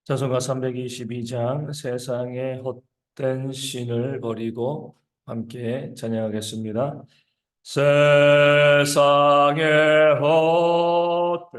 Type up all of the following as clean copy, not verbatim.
찬송가 322장 세상의 헛된 신을 버리고 함께 찬양하겠습니다. 세상의 헛된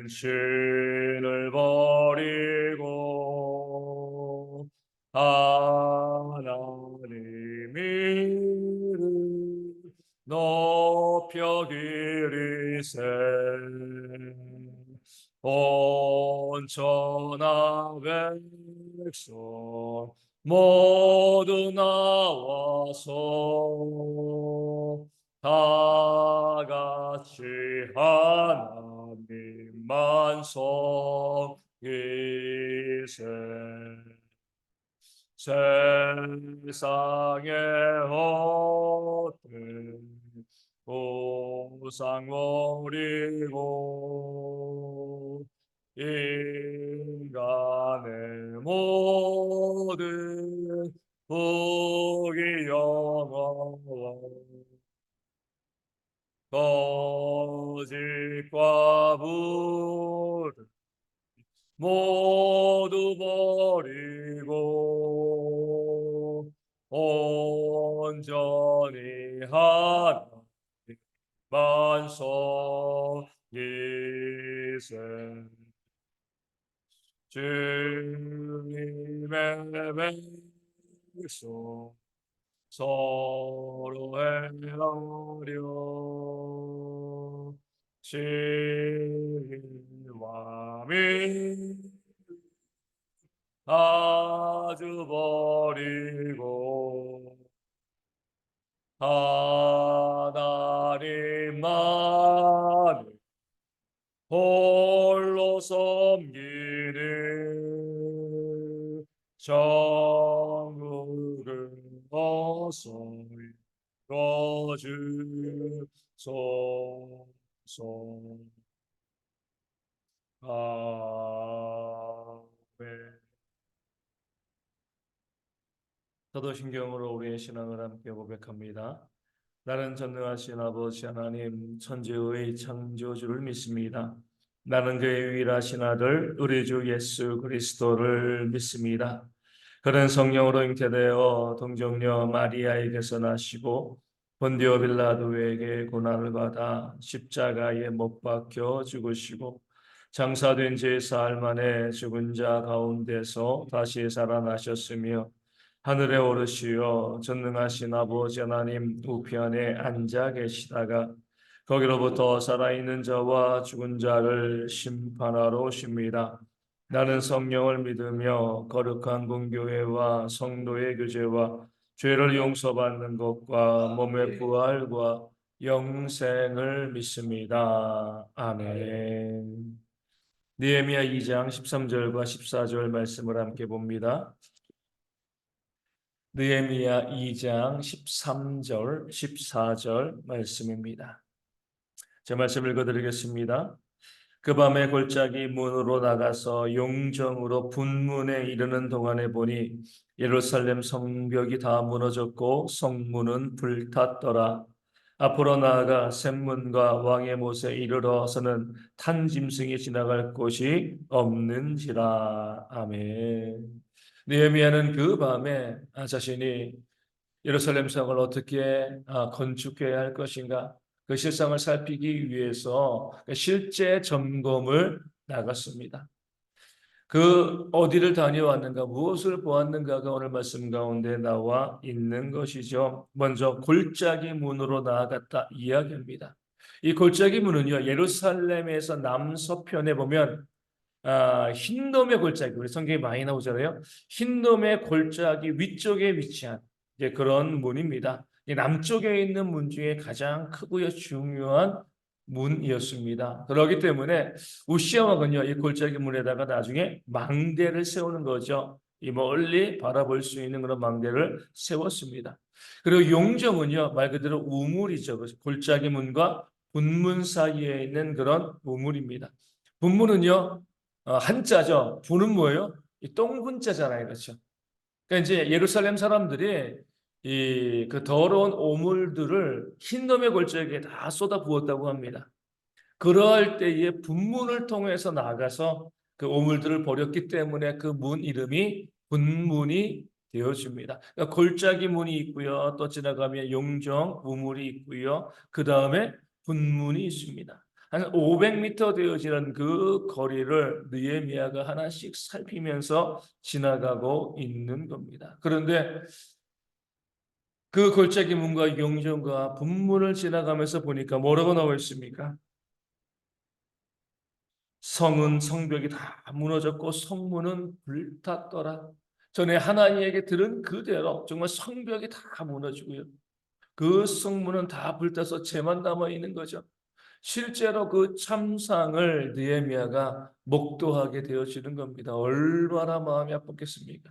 신을 버리고 하나님 이름 높여 기리세 온천하 백성 모두 나와서 다 같이 하나님만 섬기세. 세상의 헛된 우상 버리고 인간의 모든 복이 영원한 거짓과 불 모두 버리고 온전히 하나님만 섬기세. 주님의 백성 서로 행하려 진리와 민 아주 버리고 하나님만 홀로 섬기는 정국을 어서 이뤄주소서. 아멘. 사도신경으로 우리의 신앙을 함께 고백합니다. 나는 전능하신 아버지 하나님 천지의 창조주를 믿습니다. 나는 그의 유일하신 아들 우리 주 예수 그리스도를 믿습니다. 그는 성령으로 잉태되어 동정녀 마리아에게서 나시고 본디오 빌라도에게 고난을 받아 십자가에 못 박혀 죽으시고 장사된 지 사흘 만에 죽은 자 가운데서 다시 살아나셨으며 하늘에 오르시어 전능하신 아버지 하나님 우편에 앉아 계시다가 거기로부터 살아있는 자와 죽은 자를 심판하러 오십니다. 나는 성령을 믿으며 거룩한 공교회와 성도의 교제와 죄를 용서받는 것과 몸의 부활과 영생을 믿습니다. 아멘. 느헤미야 2장 13절과 14절 말씀을 함께 봅니다. 느헤미야 2장 13절, 14절 말씀입니다. 제 말씀 읽어드리겠습니다. 그 밤에 골짜기 문으로 나가서 용정으로 분문에 이르는 동안에 보니 예루살렘 성벽이 다 무너졌고 성문은 불탔더라. 앞으로 나아가 샘문과 왕의 못에 이르러서는 탄 짐승이 지나갈 곳이 없는지라. 아멘. 느헤미야는 그 밤에 자신이 예루살렘 성을 어떻게 건축해야 할 것인가 그 실상을 살피기 위해서 실제 점검을 나갔습니다. 그 어디를 다녀왔는가 무엇을 보았는가가 오늘 말씀 가운데 나와 있는 것이죠. 먼저 골짜기 문으로 나아갔다 이야기합니다. 이 골짜기 문은요 예루살렘에서 남서편에 보면 흰돔의 골짜기, 우리 성경에 많이 나오잖아요. 흰돔의 골짜기 위쪽에 위치한 이제 그런 문입니다. 남쪽에 있는 문 중에 가장 크고요 중요한 문이었습니다. 그렇기 때문에 우시아 왕은요 이 골짜기 문에다가 나중에 망대를 세우는 거죠. 이 멀리 바라볼 수 있는 그런 망대를 세웠습니다. 그리고 용정은요 말 그대로 우물이죠. 골짜기 문과 분문 사이에 있는 그런 우물입니다. 분문은요 한자죠. 분은 뭐예요? 이 똥분자잖아요, 그렇죠? 그러니까 이제 예루살렘 사람들이 이 그 더러운 오물들을 흰돔의 골짜기에 다 쏟아 부었다고 합니다. 그러할 때에 분문을 통해서 나가서 그 오물들을 버렸기 때문에 그 문 이름이 분문이 되어줍니다. 그러니까 골짜기 문이 있고요. 또 지나가면 용정 우물이 있고요. 그 다음에 분문이 있습니다. 한 500m 되어지는 그 거리를 느헤미야가 하나씩 살피면서 지나가고 있는 겁니다. 그런데 그 골짜기 문과 용정과 분문을 지나가면서 보니까 뭐라고 나와 있습니까? 성은 성벽이 다 무너졌고 성문은 불탔더라. 전에 하나님에게 들은 그대로 정말 성벽이 다 무너지고요. 그 성문은 다 불타서 재만 남아 있는 거죠. 실제로 그 참상을 느헤미야가 목도하게 되어지는 겁니다. 얼마나 마음이 아팠겠습니까?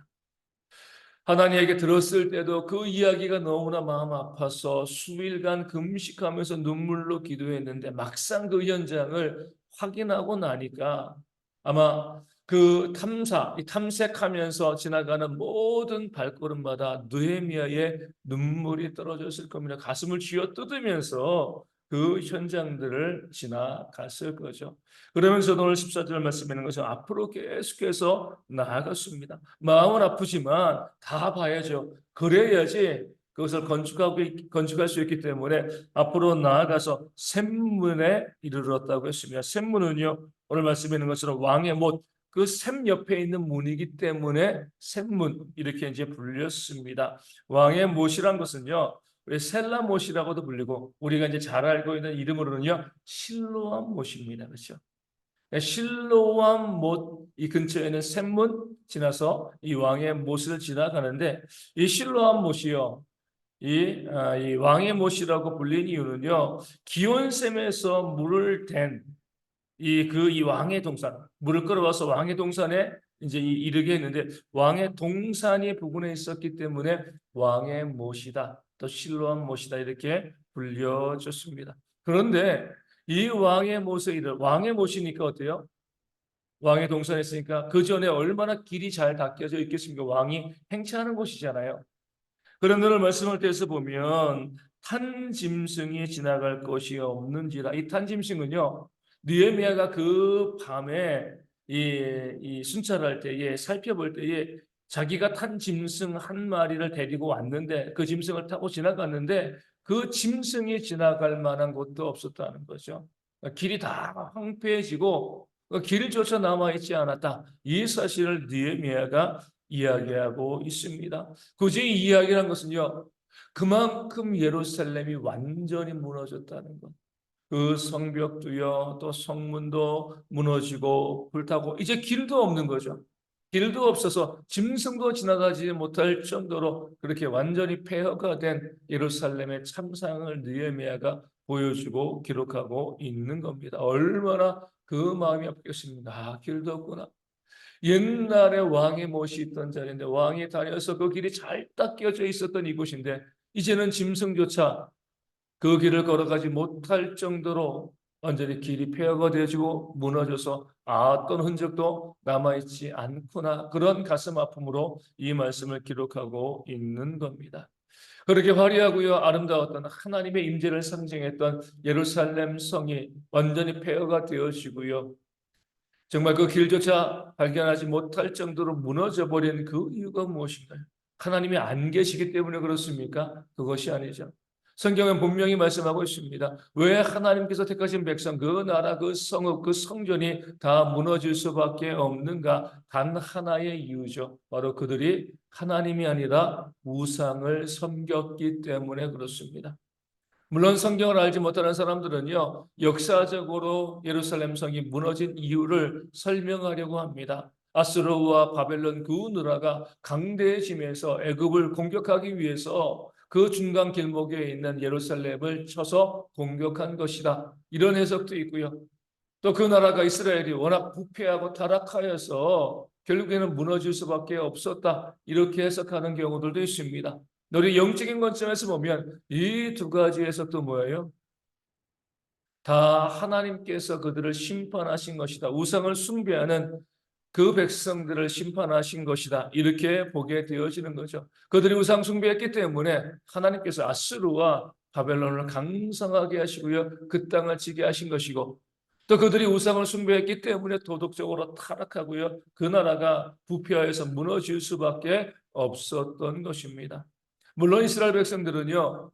하나님에게 들었을 때도 그 이야기가 너무나 마음 아파서 수일간 금식하면서 눈물로 기도했는데 막상 그 현장을 확인하고 나니까 아마 그 탐색하면서 지나가는 모든 발걸음마다 느헤미야의 눈물이 떨어졌을 겁니다. 가슴을 쥐어 뜯으면서 그 현장들을 지나갔을 거죠. 그러면서 오늘 14절 말씀하는 것은 앞으로 계속해서 나아갔습니다. 마음은 아프지만 다 봐야죠. 그래야지 그것을 건축할 수 있기 때문에 앞으로 나아가서 샘문에 이르렀다고 했습니다. 샘문은요, 오늘 말씀에 있는 것처럼 왕의 못, 그 샘 옆에 있는 문이기 때문에 샘문 이렇게 이제 불렸습니다. 왕의 못이란 것은요, 우리 셀라못이라고도 불리고 우리가 이제 잘 알고 있는 이름으로는요, 실로암 못입니다. 그렇죠? 실로암 못 이 근처에는 샘문 지나서 이 왕의 못을 지나가는데 이 실로암 못이요. 이 왕의 못이라고 불린 이유는요. 기온샘에서 물을 댄 이 왕의 동산 물을 끌어와서 왕의 동산에 이제 이르게 했는데 왕의 동산이 부근에 있었기 때문에 왕의 못이다. 또 실로암 못이다 이렇게 불려졌습니다. 그런데 이 왕의 못에 이르 왕의 못이니까 어때요? 왕의 동산에 있으니까 그 전에 얼마나 길이 잘 닦여져 있겠습니까? 왕이 행차하는 곳이잖아요. 그런 오늘 말씀을 떼서 보면 탄 짐승이 지나갈 것이 없는지라. 이 탄 짐승은요, 느헤미야가 그 밤에 이 순찰할 때에 살펴볼 때에 자기가 탄 짐승 한 마리를 데리고 왔는데 그 짐승을 타고 지나갔는데 그 짐승이 지나갈 만한 곳도 없었다는 거죠. 길이 다 황폐해지고 길조차 남아있지 않았다. 이 사실을 느헤미야가 이야기하고 있습니다. 굳이 이 이야기란 것은요, 그만큼 예루살렘이 완전히 무너졌다는 것. 그 성벽도요, 또 성문도 무너지고 불타고 이제 길도 없는 거죠. 길도 없어서 짐승도 지나가지 못할 정도로 그렇게 완전히 폐허가 된 예루살렘의 참상을 느헤미야가 보여주고 기록하고 있는 겁니다. 얼마나 그 마음이 아프겠습니까? 아, 길도 없구나. 옛날에 왕의 못이 있던 자리인데 왕이 다녀서 그 길이 잘 닦여져 있었던 이곳인데 이제는 짐승조차 그 길을 걸어가지 못할 정도로 완전히 길이 폐허가 되어지고 무너져서 어떤 흔적도 남아있지 않구나. 그런 가슴 아픔으로 이 말씀을 기록하고 있는 겁니다. 그렇게 화려하고요 아름다웠던 하나님의 임재를 상징했던 예루살렘 성이 완전히 폐허가 되어지고요. 정말 그 길조차 발견하지 못할 정도로 무너져 버린 그 이유가 무엇인가요? 하나님이 안 계시기 때문에 그렇습니까? 그것이 아니죠. 성경은 분명히 말씀하고 있습니다. 왜 하나님께서 택하신 백성, 그 나라, 그 성읍, 그 성전이 다 무너질 수밖에 없는가? 단 하나의 이유죠. 바로 그들이 하나님이 아니라 우상을 섬겼기 때문에 그렇습니다. 물론 성경을 알지 못하는 사람들은요, 역사적으로 예루살렘 성이 무너진 이유를 설명하려고 합니다. 아수르와 바벨론 두 나라가 강대해지면서 애굽을 공격하기 위해서 그 중간 길목에 있는 예루살렘을 쳐서 공격한 것이다. 이런 해석도 있고요. 또 그 나라가 이스라엘이 워낙 부패하고 타락하여서 결국에는 무너질 수밖에 없었다. 이렇게 해석하는 경우들도 있습니다. 우리 영적인 관점에서 보면 이 두 가지 해석도 뭐예요? 다 하나님께서 그들을 심판하신 것이다. 우상을 숭배하는 그 백성들을 심판하신 것이다. 이렇게 보게 되어지는 거죠. 그들이 우상 숭배했기 때문에 하나님께서 아수르와 바벨론을 강성하게 하시고요. 그 땅을 지게 하신 것이고 또 그들이 우상을 숭배했기 때문에 도덕적으로 타락하고요. 그 나라가 부패하여서 무너질 수밖에 없었던 것입니다. 물론 이스라엘 백성들은요,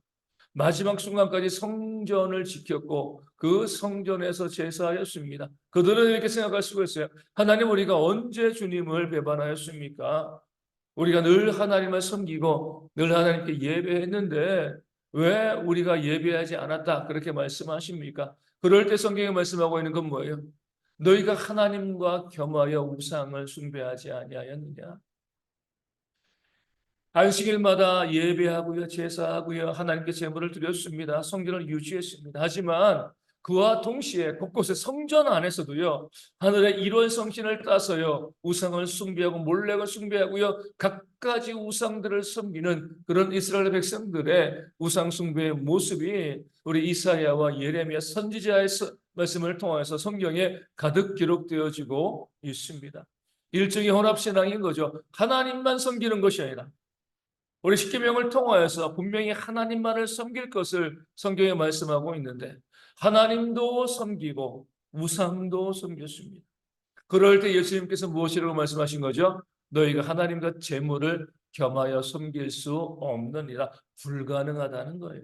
마지막 순간까지 성전을 지켰고 그 성전에서 제사하였습니다. 그들은 이렇게 생각할 수가 있어요. 하나님, 우리가 언제 주님을 배반하였습니까? 우리가 늘 하나님을 섬기고 늘 하나님께 예배했는데 왜 우리가 예배하지 않았다? 그렇게 말씀하십니까? 그럴 때 성경에 말씀하고 있는 건 뭐예요? 너희가 하나님과 겸하여 우상을 숭배하지 아니하였느냐? 안식일마다 예배하고요, 제사하고요, 하나님께 제물을 드렸습니다. 성전을 유지했습니다. 하지만 그와 동시에 곳곳에 성전 안에서도요, 하늘의 일원 성신을 따서요, 우상을 숭배하고 몰래가 숭배하고요, 갖가지 우상들을 섬기는 그런 이스라엘 백성들의 우상 숭배의 모습이 우리 이사야와 예레미야 선지자의 말씀을 통해서 성경에 가득 기록되어지고 있습니다. 일종의 혼합신앙인 거죠. 하나님만 섬기는 것이 아니라 우리 십계명을 통하여서 분명히 하나님만을 섬길 것을 성경에 말씀하고 있는데 하나님도 섬기고 우상도 섬겼습니다. 그럴 때 예수님께서 무엇이라고 말씀하신 거죠? 너희가 하나님과 재물을 겸하여 섬길 수 없느니라. 불가능하다는 거예요.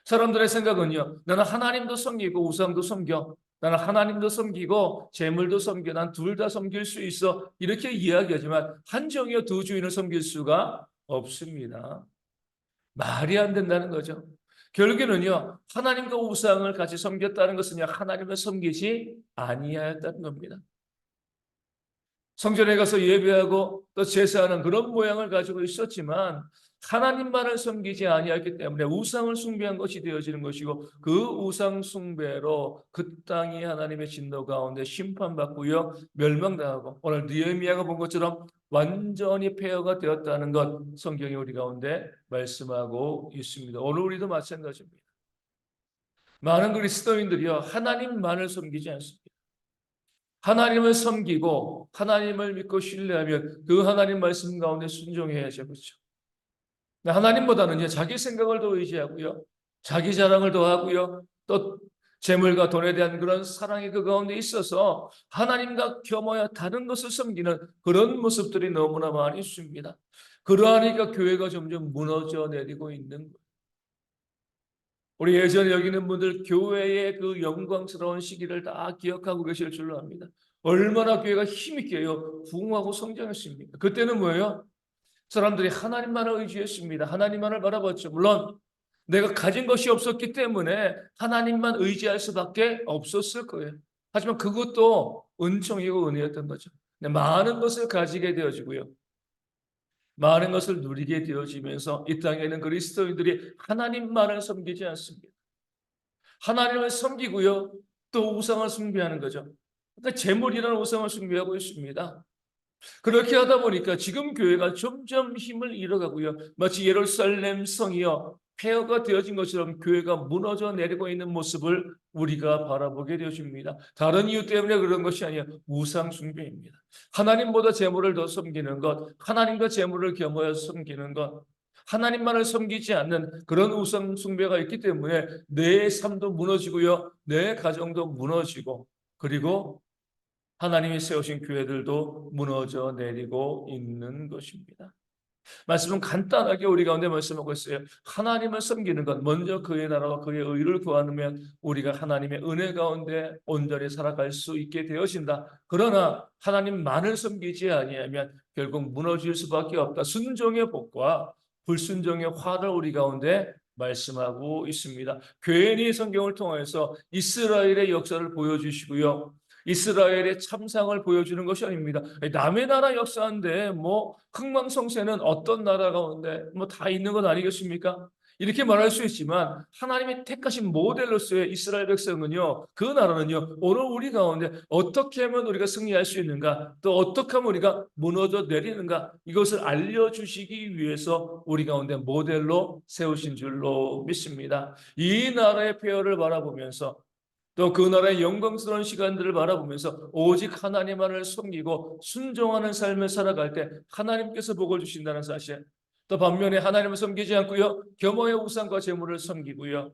사람들의 생각은요, 나는 하나님도 섬기고 우상도 섬겨. 나는 하나님도 섬기고 재물도 섬겨. 난 둘 다 섬길 수 있어. 이렇게 이야기하지만 한정이어 두 주인을 섬길 수가 없습니다. 말이 안 된다는 거죠. 결국에는요, 하나님과 우상을 같이 섬겼다는 것은요, 하나님을 섬기지 아니하였다는 겁니다. 성전에 가서 예배하고 또 제사하는 그런 모양을 가지고 있었지만 하나님만을 섬기지 아니했기 때문에 우상을 숭배한 것이 되어지는 것이고 그 우상 숭배로 그 땅이 하나님의 진노 가운데 심판받고요, 멸망당하고 오늘 느헤미야가 본 것처럼 완전히 폐허가 되었다는 것 성경이 우리 가운데 말씀하고 있습니다. 오늘 우리도 마찬가지입니다. 많은 그리스도인들이요, 하나님만을 섬기지 않습니다. 하나님을 섬기고 하나님을 믿고 신뢰하면 그 하나님 말씀 가운데 순종해야죠. 그렇죠? 하나님보다는 자기 생각을 더 의지하고요. 자기 자랑을 더 하고요. 또 재물과 돈에 대한 그런 사랑이 그 가운데 있어서 하나님과 겸하여 다른 것을 섬기는 그런 모습들이 너무나 많이 있습니다. 그러하니까 교회가 점점 무너져 내리고 있는 거예요. 우리 예전에 여기 있는 분들 교회의 그 영광스러운 시기를 다 기억하고 계실 줄로 압니다. 얼마나 교회가 힘있게요 부흥하고 성장했습니까? 그때는 뭐예요? 사람들이 하나님만을 의지했습니다. 하나님만을 바라봤죠. 물론 내가 가진 것이 없었기 때문에 하나님만 의지할 수밖에 없었을 거예요. 하지만 그것도 은총이고 은혜였던 거죠. 많은 것을 가지게 되어지고요, 많은 것을 누리게 되어지면서 이 땅에는 그리스도인들이 하나님만을 섬기지 않습니다. 하나님을 섬기고요, 또 우상을 숭배하는 거죠. 그러니까 재물이라는 우상을 숭배하고 있습니다. 그렇게 하다 보니까 지금 교회가 점점 힘을 잃어가고요, 마치 예루살렘 성이요 폐허가 되어진 것처럼 교회가 무너져 내리고 있는 모습을 우리가 바라보게 되어집니다. 다른 이유 때문에 그런 것이 아니라 우상 숭배입니다. 하나님보다 재물을 더 섬기는 것, 하나님과 재물을 겸하여 섬기는 것, 하나님만을 섬기지 않는 그런 우상 숭배가 있기 때문에 내 삶도 무너지고요, 내 가정도 무너지고, 그리고 하나님이 세우신 교회들도 무너져 내리고 있는 것입니다. 말씀은 간단하게 우리 가운데 말씀하고 있어요. 하나님을 섬기는 것, 먼저 그의 나라와 그의 의를 구하면 우리가 하나님의 은혜 가운데 온전히 살아갈 수 있게 되어진다. 그러나 하나님만을 섬기지 아니하면 결국 무너질 수밖에 없다. 순종의 복과 불순종의 화를 우리 가운데 말씀하고 있습니다. 괜히 성경을 통해서 이스라엘의 역사를 보여주시고요, 이스라엘의 참상을 보여주는 것이 아닙니다. 남의 나라 역사인데 뭐 흥망성쇠는 어떤 나라 가운데 뭐 다 있는 것 아니겠습니까? 이렇게 말할 수 있지만 하나님의 택하신 모델로서의 이스라엘 백성은요, 그 나라는요, 오늘 우리 가운데 어떻게 하면 우리가 승리할 수 있는가, 또 어떻게 하면 우리가 무너져 내리는가, 이것을 알려주시기 위해서 우리 가운데 모델로 세우신 줄로 믿습니다. 이 나라의 폐허를 바라보면서 또 그 나라의 영광스러운 시간들을 바라보면서 오직 하나님만을 섬기고 순종하는 삶을 살아갈 때 하나님께서 복을 주신다는 사실, 또 반면에 하나님을 섬기지 않고요, 겸허의 우상과 재물을 섬기고요,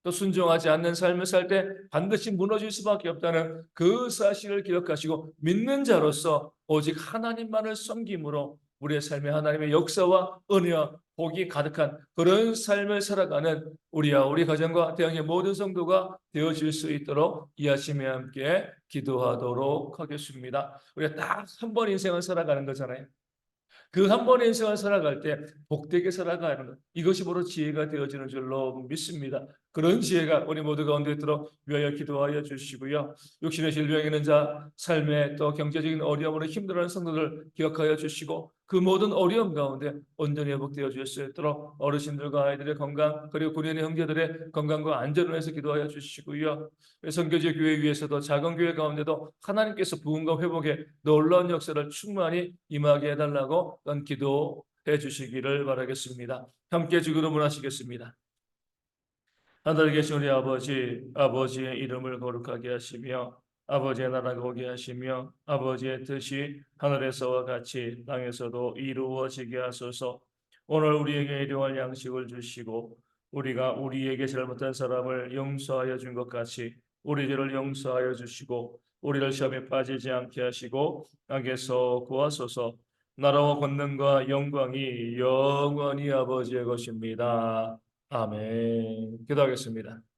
또 순종하지 않는 삶을 살 때 반드시 무너질 수밖에 없다는 그 사실을 기억하시고 믿는 자로서 오직 하나님만을 섬김으로 우리의 삶에 하나님의 역사와 은혜와 복이 가득한 그런 삶을 살아가는 우리와 우리 가정과 대형의 모든 성도가 되어질 수 있도록 이 아침에 함께 기도하도록 하겠습니다. 우리가 딱 한 번 인생을 살아가는 거잖아요. 그 한 번의 인생을 살아갈 때 복되게 살아가는 것, 이것이 바로 지혜가 되어지는 줄로 믿습니다. 그런 지혜가 우리 모두 가운데 있도록 위하여 기도하여 주시고요. 육신의 질병 있는 자, 삶에 또 경제적인 어려움으로 힘들어하는 성도들 기억하여 주시고 그 모든 어려움 가운데 온전히 회복되어 주실 수 있도록 어르신들과 아이들의 건강 그리고 군인의 형제들의 건강과 안전을 위해서 기도하여 주시고요. 선교지 교회 위에서도 작은 교회 가운데도 하나님께서 부흥과 회복의 놀라운 역사를 충만히 임하게 해달라고 기도해 주시기를 바라겠습니다. 함께 주기로 하시겠습니다. 하늘에 계신 우리 아버지, 아버지의 이름을 거룩하게 하시며 아버지의 나라가 오게 하시며 아버지의 뜻이 하늘에서와 같이 땅에서도 이루어지게 하소서. 오늘 우리에게 일용할 양식을 주시고 우리가 우리에게 잘못한 사람을 용서하여 준 것 같이 우리 죄를 용서하여 주시고 우리를 시험에 빠지지 않게 하시고 악에서 구하소서. 나라와 권능과 영광이 영원히 아버지의 것입니다. 아멘. 기도하겠습니다.